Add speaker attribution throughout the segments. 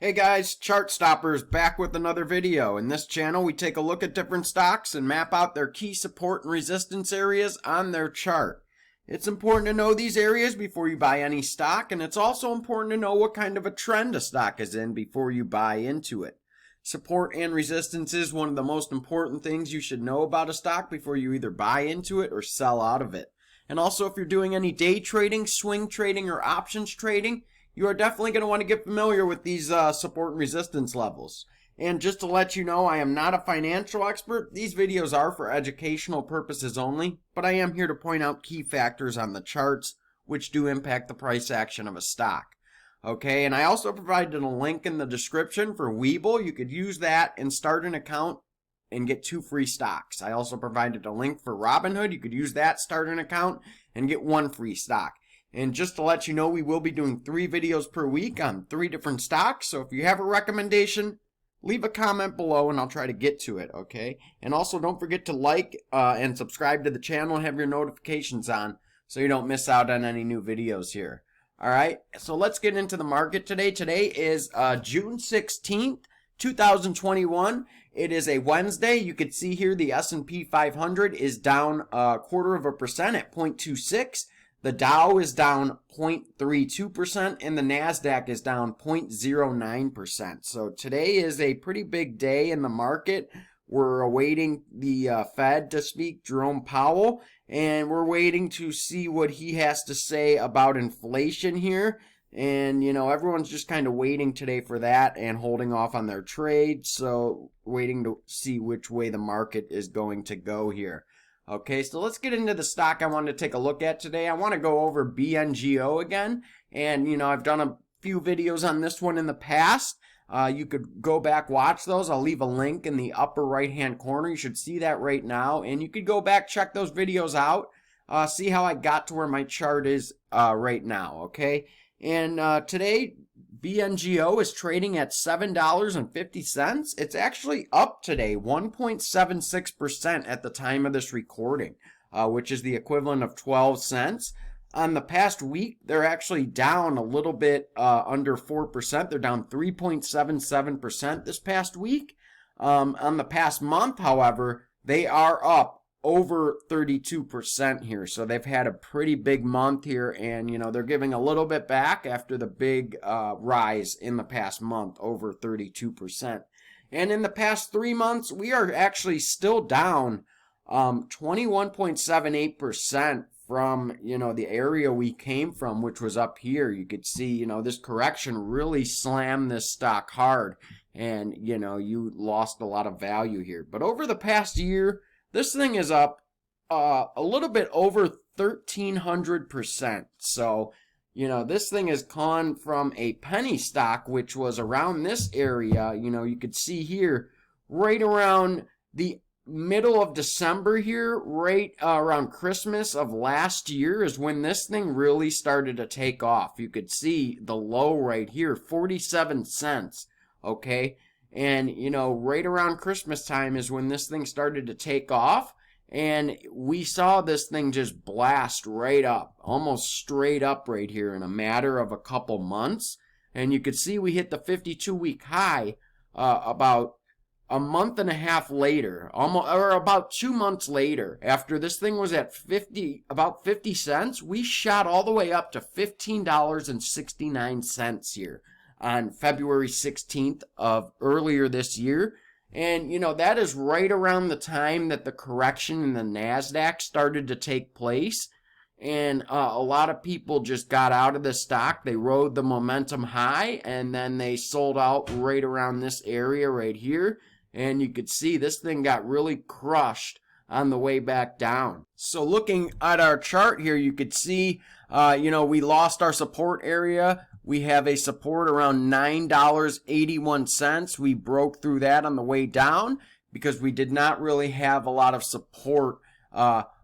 Speaker 1: Hey guys, Chart Stoppers back with another video. In this channel we take a look at different stocks and map out their key support and resistance areas on their chart. It's important to know these areas before you buy any stock, and it's also important to know what kind of a trend a stock is in before you buy into it. Support and resistance is one of the most important things you should know about a stock before you either buy into it or sell out of it. And also, if you're doing any day trading, swing trading, or options trading, you are definitely going to want to get familiar with these support and resistance levels. And just to let you know, I am not a financial expert. These videos are for educational purposes only, but I am here to point out key factors on the charts which do impact the price action of a stock. Okay, and I also provided a link in the description for Webull. You could use that and start an account and get 2 free stocks. I also provided a link for Robinhood. You could use that, start an account, and get 1 free stock. And just to let you know, we will be doing 3 videos per week on 3 different stocks. So if you have a recommendation, leave a comment below and I'll try to get to it, okay? And also don't forget to like and subscribe to the channel and have your notifications on so you don't miss out on any new videos here. Alright, so let's get into the market today. Today is June 16th, 2021. It is a Wednesday. You can see here the S&P 500 is down 0.25% at 0.26. The Dow is down 0.32% and the NASDAQ is down 0.09%. So today is a pretty big day in the market. We're awaiting the Fed to speak, Jerome Powell, and we're waiting to see what he has to say about inflation here. And, you know, everyone's just kind of waiting today for that and holding off on their trade. So waiting to see which way the market is going to go here. Okay, so let's get into the stock I wanted to take a look at today. I want to go over BNGO again. And, you know, I've done a few videos on this one in the past. You could go back, watch those. I'll leave a link in the upper right-hand corner. You should see that right now. And you could go back, check those videos out, see how I got to where my chart is right now, okay? And today, BNGO is trading at $7.50. It's actually up today, 1.76% at the time of this recording, which is the equivalent of 12 cents. On the past week, they're actually down a little bit under 4%. They're down 3.77% this past week. On the past month, however, they are up over 32% here. So they've had a pretty big month here, and you know, they're giving a little bit back after the big rise in the past month, over 32%. And in the past 3 months, we are actually still down 21.78% from, you know, the area we came from, which was up here. You could see, you know, this correction really slammed this stock hard, and you know, you lost a lot of value here. But over the past year, this thing is up a little bit over 1,300%. So, you know, this thing has gone from a penny stock, which was around this area. You know, you could see here, right around the middle of December here, right around Christmas of last year is when this thing really started to take off. You could see the low right here, 47 cents, okay? And, you know, right around Christmas time is when this thing started to take off. And we saw this thing just blast right up, almost straight up right here in a matter of a couple months. And you could see we hit the 52-week high about a month and a half later, about 2 months later. After this thing was at about 50 cents, we shot all the way up to $15.69 here on February 16th of earlier this year. And, you know, that is right around the time that the correction in the NASDAQ started to take place. And a lot of people just got out of the stock. They rode the momentum high, and then they sold out right around this area right here. And you could see this thing got really crushed on the way back down. So looking at our chart here, you could see, you know, we lost our support area. We have a support around $9.81. We broke through that on the way down because we did not really have a lot of support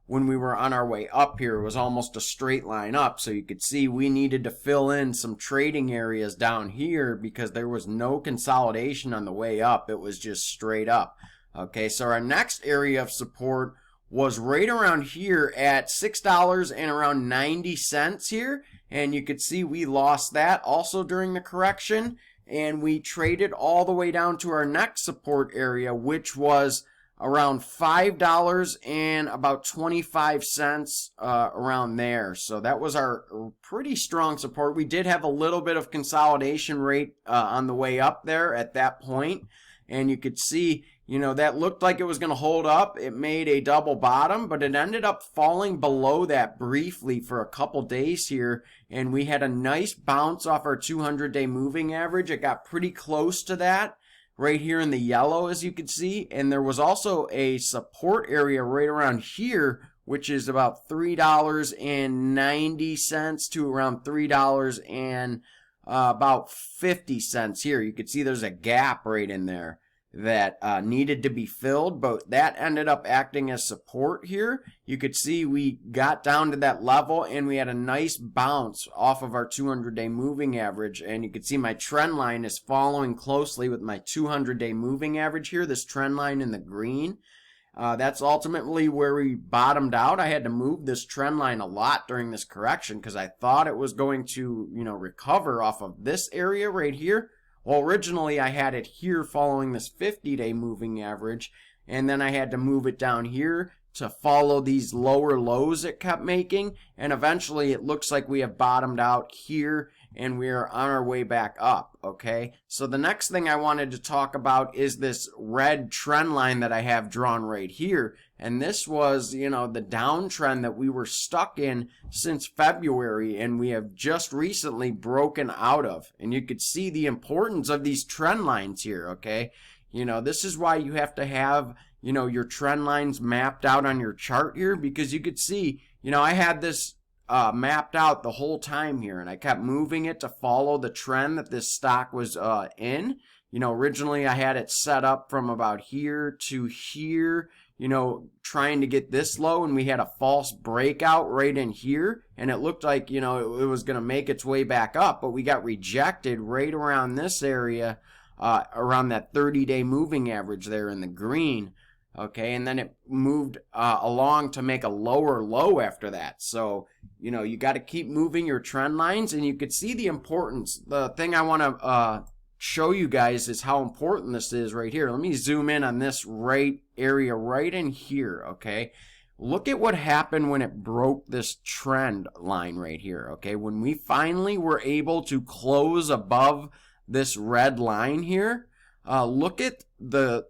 Speaker 1: when we were on our way up here. It was almost a straight line up. So you could see we needed to fill in some trading areas down here because there was no consolidation on the way up. It was just straight up. Okay, so our next area of support was right around here at $6 and around 90 cents here. And you could see we lost that also during the correction. and we traded all the way down to our next support area, which was around $5 and about 25 cents around there. So that was our pretty strong support. We did have a little bit of consolidation rate on the way up there at that point, and you could see, you know, that looked like it was going to hold up. It made a double bottom, but it ended up falling below that briefly for a couple days here, and we had a nice bounce off our 200-day moving average. It got pretty close to that right here in the yellow, as you can see, and there was also a support area right around here, which is about $3.90 to around $3 and about 50 cents here. You can see there's a gap right in there that needed to be filled, but that ended up acting as support here. You could see we got down to that level and we had a nice bounce off of our 200-day moving average, and you can see my trend line is following closely with my 200-day moving average here, this trend line in the green. That's ultimately where we bottomed out. I had to move this trend line a lot during this correction because I thought it was going to, you know, recover off of this area right here. Well, originally I had it here following this 50-day moving average, and then I had to move it down here to follow these lower lows it kept making, and eventually it looks like we have bottomed out here and we are on our way back up, okay? So the next thing I wanted to talk about is this red trend line that I have drawn right here, and this was, you know, the downtrend that we were stuck in since February, and we have just recently broken out of. And you could see the importance of these trend lines here, okay? You know, this is why you have to have, you know, your trend lines mapped out on your chart here, because you could see, you know, I had this mapped out the whole time here, and I kept moving it to follow the trend that this stock was in. You know, originally I had it set up from about here to here, you know, trying to get this low, and we had a false breakout right in here, and it looked like, you know, it was going to make its way back up, but we got rejected right around this area, around that 30-day moving average there in the green. Okay, and then it moved along to make a lower low after that. So, you know, you got to keep moving your trend lines, and you could see the importance. The thing I want to show you guys is how important this is right here. Let me zoom in on this right area right in here, okay? Look at what happened when it broke this trend line right here, okay? When we finally were able to close above this red line here, look at the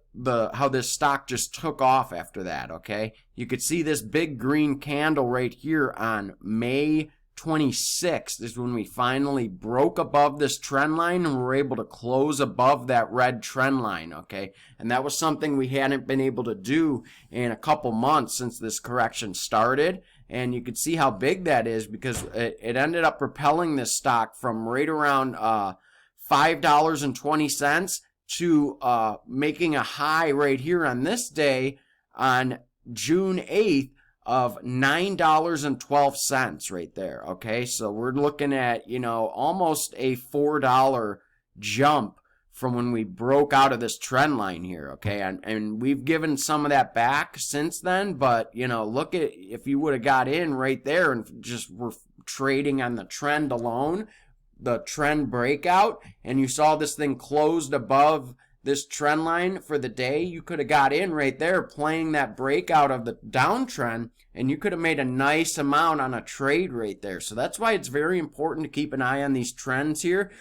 Speaker 1: how this stock just took off after that, okay? You could see this big green candle right here on May 26th is when we finally broke above this trend line and were able to close above that red trend line, okay? And that was something we hadn't been able to do in a couple months since this correction started. And you could see how big that is because it ended up propelling this stock from right around $5.20 to making a high right here on this day on June 8th of $9.12 right there, okay? So we're looking at, you know, almost a $4 jump from when we broke out of this trend line here, okay? And we've given some of that back since then, but, you know, look at if you would have got in right there and just were trading on the trend alone, the trend breakout, and you saw this thing closed above this trend line for the day, you could have got in right there playing that breakout of the downtrend, and you could have made a nice amount on a trade right there. So that's why it's very important to keep an eye on these trends here.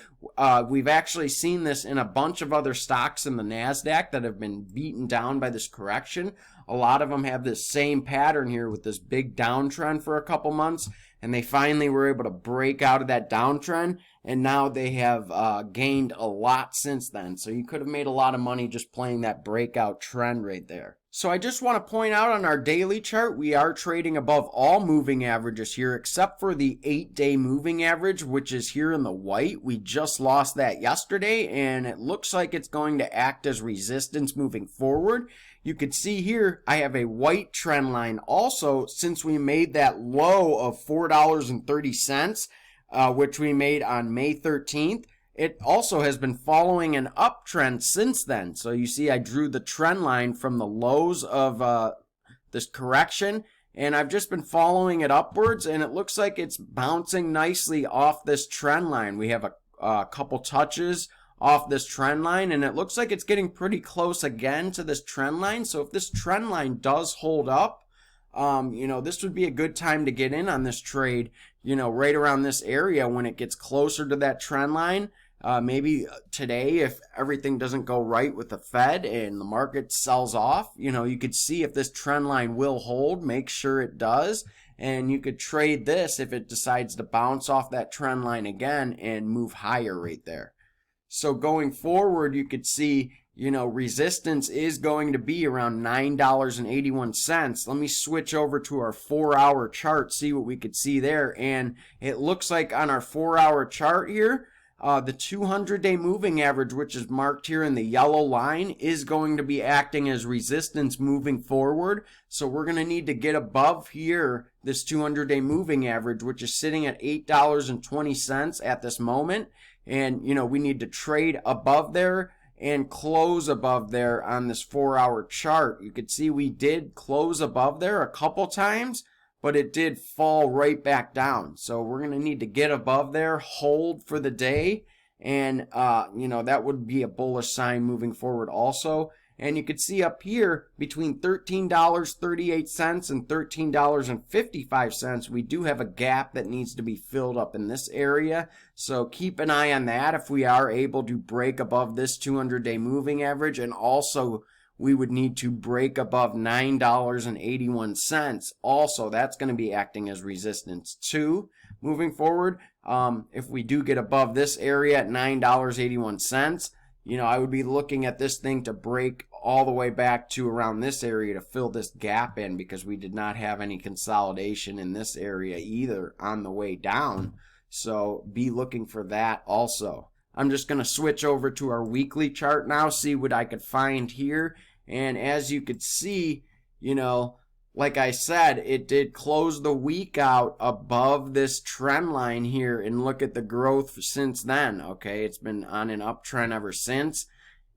Speaker 1: We've actually seen this in a bunch of other stocks in the NASDAQ that have been beaten down by this correction. A lot of them have this same pattern here with this big downtrend for a couple months, and they finally were able to break out of that downtrend, and now they have gained a lot since then. So you could have made a lot of money just playing that breakout trend right there. So I just want to point out on our daily chart, we are trading above all moving averages here, except for the 8-day moving average, which is here in the white. We just lost that yesterday, and it looks like it's going to act as resistance moving forward. You could see here, I have a white trend line also since we made that low of $4.30, which we made on May 13th. It also has been following an uptrend since then. So you see I drew the trend line from the lows of this correction, and I've just been following it upwards, and it looks like it's bouncing nicely off this trend line. We have a couple touches off this trend line, and it looks like it's getting pretty close again to this trend line. So if this trend line does hold up, this would be a good time to get in on this trade, right around this area when it gets closer to that trend line. Maybe today, if everything doesn't go right with the Fed and the market sells off, you could see if this trend line will hold, make sure it does. And you could trade this if it decides to bounce off that trend line again and move higher right there. So going forward, you could see, resistance is going to be around $9.81. Let me switch over to our 4-hour chart, see what we could see there. And it looks like on our 4-hour chart here, the 200-day moving average, which is marked here in the yellow line, is going to be acting as resistance moving forward. So we're going to need to get above here this 200-day moving average, which is sitting at $8.20 at this moment. And, we need to trade above there and close above there on this 4-hour chart. You could see we did close above there a couple times, but it did fall right back down. So we're going to need to get above there, hold for the day, and, that would be a bullish sign moving forward also. And you could see up here between $13.38 and $13.55, we do have a gap that needs to be filled up in this area. So keep an eye on that if we are able to break above this 200-day moving average. And also, we would need to break above $9.81. Also, that's going to be acting as resistance too moving forward. If we do get above this area at $9.81, I would be looking at this thing to break all the way back to around this area to fill this gap in, because we did not have any consolidation in this area either on the way down. So be looking for that also. I'm just going to switch over to our weekly chart now, see what I could find here. And as you could see, like I said, it did close the week out above this trend line here, and look at the growth since then. Okay, it's been on an uptrend ever since.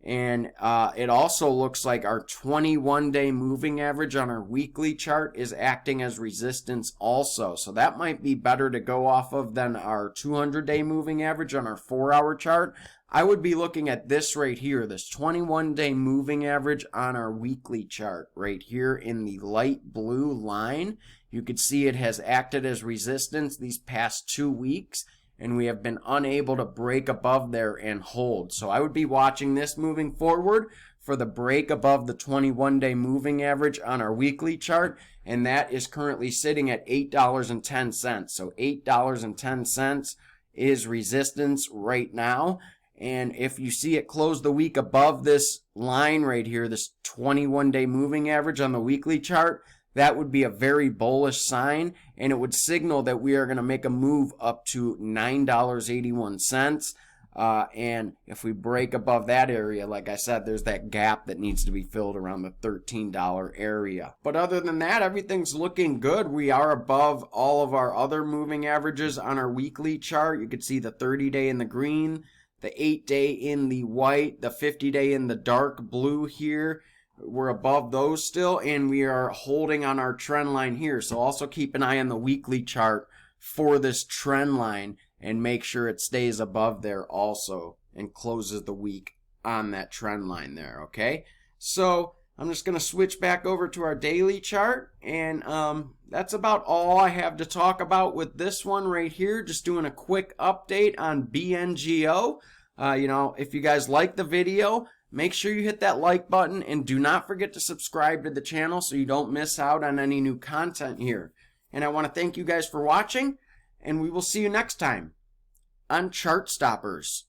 Speaker 1: And it also looks like our 21-day moving average on our weekly chart is acting as resistance also. So that might be better to go off of than our 200-day moving average on our 4-hour chart. I would be looking at this right here, this 21-day moving average on our weekly chart right here in the light blue line. You could see it has acted as resistance these past 2 weeks, and we have been unable to break above there and hold. So I would be watching this moving forward for the break above the 21-day moving average on our weekly chart, and that is currently sitting at $8.10. So $8.10 is resistance right now. And if you see it close the week above this line right here, this 21-day moving average on the weekly chart, that would be a very bullish sign, and it would signal that we are going to make a move up to $9.81. And if we break above that area, like I said, there's that gap that needs to be filled around the $13 area. But other than that, everything's looking good. We are above all of our other moving averages on our weekly chart. You can see the 30-day in the green, the 8-day in the white, the 50-day in the dark blue here. We're above those still, and we are holding on our trend line here. So also keep an eye on the weekly chart for this trend line and make sure it stays above there also and closes the week on that trend line there, okay? So I'm just going to switch back over to our daily chart, and that's about all I have to talk about with this one right here. Just doing a quick update on BNGO. If you guys like the video, make sure you hit that like button, and do not forget to subscribe to the channel so you don't miss out on any new content here. And I want to thank you guys for watching, and we will see you next time on Chart Stoppers.